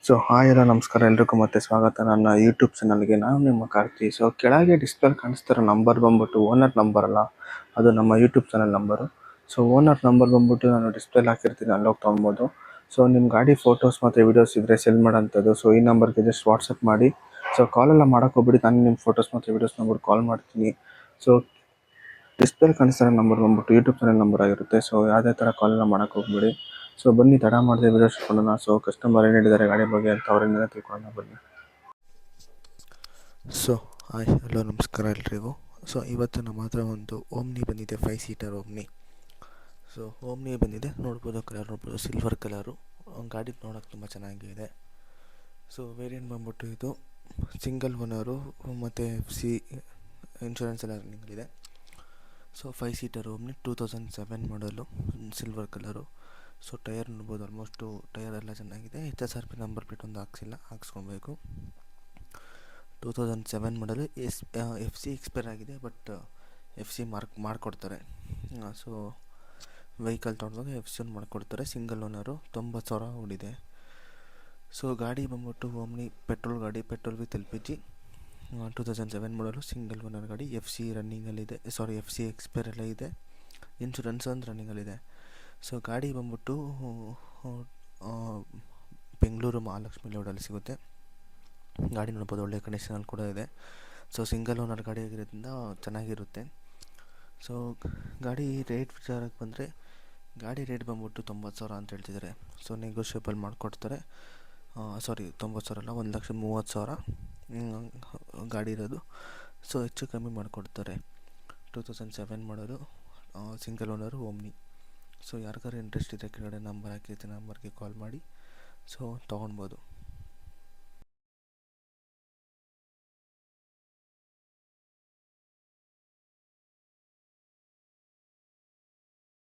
Hi ಎಲ್ಲ ನಮಸ್ಕಾರ ಎಲ್ರಿಗೂ ಮತ್ತೆ ಸ್ವಾಗತ ನನ್ನ ಯೂಟ್ಯೂಬ್ ಚಾನಲ್ಗೆ. ನಾನು ನಿಮ್ಮ ಕಾರ್ತಿ. ಕೆಳಗೆ ಡಿಸ್ಪ್ಲೇ ಕಾಣಿಸ್ತಿರೋ ನಂಬರ್ ಬಂದ್ಬಿಟ್ಟು ಓನರ್ ನಂಬರ್ ಅಲ್ಲ, ಅದು ನಮ್ಮ YouTube channel number. Owner number ಬಂದ್ಬಿಟ್ಟು ನಾನು ಡಿಸ್ಪ್ಲೇಲಿ ಹಾಕಿರ್ತೀನಿ, ಅಲ್ಲೋಗಿ ತೊಗೊಬೋದು. ನಿಮ್ಮ ಗಾಡಿ ಫೋಟೋಸ್ ಮತ್ತು ವೀಡಿಯೋಸ್ ಇದ್ದರೆ ಸೆಲ್ ಮಾಡೋಂಥದ್ದು. ಈ ನಂಬರ್ಗೆ ಜಸ್ಟ್ ವಾಟ್ಸಪ್ ಮಾಡಿ. ಕಾಲೆಲ್ಲ ಮಾಡೋಕೆ ಹೋಗ್ಬಿಡಿ, ನಾನು ನಿಮ್ಮ ಫೋಟೋಸ್ ಮತ್ತು ವೀಡಿಯೋಸ್ ನಂಬರ್ ಕಾಲ್ ಮಾಡ್ತೀನಿ. ಡಿಸ್ಪ್ಲೇ ಕಾಣಿಸ್ತಿರೋ ನಂಬರ್ ಬಂದ್ಬಿಟ್ಟು ಯೂಟ್ಯೂಬ್ ಚಾನಲ್ ನಂಬರ್ ಆಗಿರುತ್ತೆ. ಯಾವುದೇ ಥರ ಕಾಲೆಲ್ಲ ಮಾಡೋಕೆ ಹೋಗ್ಬಿಡಿ. ಬನ್ನಿ, ತಡ ಮಾಡದೆ ವೀಡಿಯೋ ಶುರುಮಾಡೋಣ. ಕಸ್ಟಮರ್ ಏನು ಹೇಳಿದ್ದಾರೆ ಗಾಡಿ ಬಗ್ಗೆ ಅಂತ ಅವರಿಂದ ತಿಳ್ಕೊಳ್ಳೋಣ ಬನ್ನಿ. ಹಾಯ್ ಹಲೋ ನಮಸ್ಕಾರ ಎಲ್ರಿಗೂ. ಇವತ್ತು ನಮ್ಮ ಹತ್ರ ಒಂದು ಓಮ್ನಿ ಬಂದಿದೆ, 5 ಸೀಟರ್ ಓಮ್ನಿ. ಓಮ್ನಿ ಬಂದಿದೆ, ನೋಡ್ಬೋದು, ಕಲರ್ ನೋಡ್ಬೋದು, ಸಿಲ್ವರ್ ಕಲರು. ಗಾಡಿ ನೋಡೋಕೆ ತುಂಬ ಚೆನ್ನಾಗಿದೆ. ವೇರಿಯಂಟ್ ಬಂದ್ಬಿಟ್ಟು ಇದು ಸಿಂಗಲ್ ಓನರು ಮತ್ತು FC ಇನ್ಶೂರೆನ್ಸ್ ಎಲ್ಲ ರನ್ನಿಂಗಲ್ಲಿದೆ. 5 ಸೀಟರ್ ಓಮ್ನಿ 2007 ಮಾಡಲು, ಸಿಲ್ವರ್ ಕಲರು. ಟೈರ್ ನೋಡ್ಬೋದು, ಆಲ್ಮೋಸ್ಟು ಟೈರ್ ಎಲ್ಲ ಚೆನ್ನಾಗಿದೆ. HSRP ನಂಬರ್ ಪ್ಲೇಟ್ ಒಂದು ಹಾಕ್ಸ್ಕೊಬೇಕು. 2007 ಮಾಡಲು. FC ಎಕ್ಸ್ಪೈರ್ ಆಗಿದೆ, ಬಟ್ FC ಮಾಡಿಕೊಡ್ತಾರೆ. ವೆಹಿಕಲ್ ತೊಗೊಂಡಾಗ FC ಒಂದು ಮಾಡಿಕೊಡ್ತಾರೆ. ಸಿಂಗಲ್ ಓನರು, 90,000 ಓಡಿದೆ. ಗಾಡಿ ಬಂದ್ಬಿಟ್ಟು ಓಮ್ನಿ ಪೆಟ್ರೋಲ್ ಗಾಡಿ, ಪೆಟ್ರೋಲ್ ವಿತ್ LPG. 2007 ಮಾಡಲು, ಸಿಂಗಲ್ ಓನರ್ ಗಾಡಿ. FC ರನ್ನಿಂಗಲ್ಲಿದೆ, FC ಎಕ್ಸ್ಪೈರ್ ಎಲ್ಲ ಇದೆ. ಇನ್ಶೂರೆನ್ಸ್ ಒಂದು ರನ್ನಿಂಗಲ್ಲಿದೆ. ಗಾಡಿ ಬಂದ್ಬಿಟ್ಟು ಬೆಂಗಳೂರು ಮಹಾಲಕ್ಷ್ಮಿ ರೋಡಲ್ಲಿ ಸಿಗುತ್ತೆ. ಗಾಡಿ ನೋಡ್ಬೋದು, ಒಳ್ಳೆ ಕಂಡೀಷನಲ್ಲಿ ಕೂಡ ಇದೆ. ಸಿಂಗಲ್ ಓನರ್ ಗಾಡಿ ಆಗಿರೋದ್ರಿಂದ ಚೆನ್ನಾಗಿರುತ್ತೆ. ಗಾಡಿ ರೇಟ್ ವಿಚಾರಕ್ಕೆ ಬಂದರೆ, ಗಾಡಿ ರೇಟ್ ಬಂದ್ಬಿಟ್ಟು 90,000 ಅಂತ ಹೇಳ್ತಿದ್ದಾರೆ. ನೆಗೋಷಿಯಬಲ್ ಮಾಡಿಕೊಡ್ತಾರೆ. 90,000 ಅಲ್ಲ, 1,30,000 ಗಾಡಿ ಇರೋದು. ಹೆಚ್ಚು ಕಮ್ಮಿ ಮಾಡಿಕೊಡ್ತಾರೆ. 2007 ಮಾಡೋದು, ಸಿಂಗಲ್ ಓನರು ಓಮ್ನಿ. ಯಾರಿಗಾರು ಇಂಟ್ರೆಸ್ಟ್ ಇದೆ ಕೆಳಗಡೆ ನಂಬರ್ ಹಾಕಿರ್ತೀನಿ, ನಂಬರ್ಗೆ ಕಾಲ್ ಮಾಡಿ ತೊಗೊಳ್ಬೋದು.